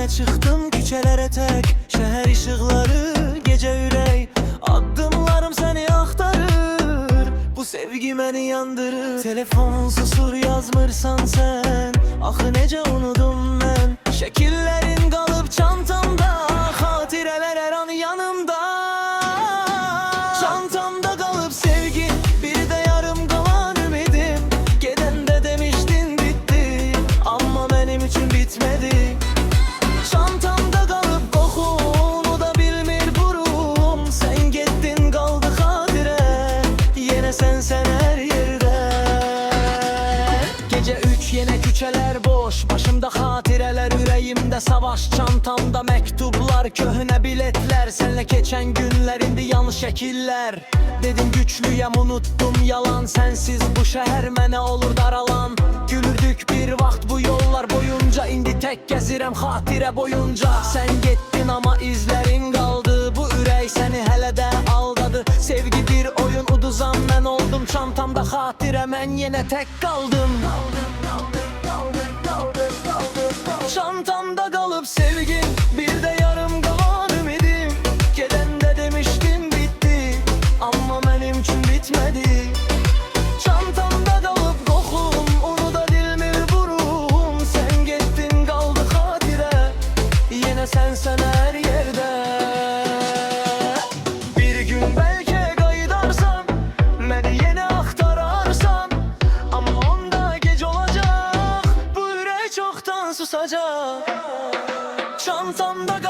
Yine çıktım küçelere tek, şehir ışıkları, gece ürey. Adımlarım seni aktarır, bu sevgi beni yandırır. Telefon susur yazmırsan sen, ahı nece unudum ben. Şekillerin kalıp çantamda, hatireler her an yanımda. Çantamda kalıp sevgin, bir de yarım kalan ümidim. Geden de demiştin bitti, ama benim için bitmedi. Çantamda kalıp kokunu da bilmir burum. Sen gittin kaldı hatire, yine sen her yerde. Gece 3 yine küçeler boş, başımda hatireler, yüreğimde savaş. Çantamda mektuplar, köhne biletler, senle geçen günler indi yanlış şekiller. Dedim güçlüyem unuttum yalan, sensiz bu şehir mene olur daralan. Gülürdük bir vaxt bu yollar boyunca, indi tek gezirem hatire boyunca. Sen gittin ama izlerin kaldı, bu ürək seni hele de aldadı. Sevgi bir oyun, uduzan ben oldum, çantamda hatire ben yine tek kaldım. Çantamda kalıp sevgin, bir de yarım kalan ümidim. Gelen de demiştin bitti, ama benim için bitmedi. Çantamda kalıp kokun, onu da dilmir burum. Sen gittin kaldı hatire, yine sen her yerde. Bir gün belki kaydarsan, beni yine aktararsan, ama onda gece olacak, bu yürek çoktan susacak. Çantamda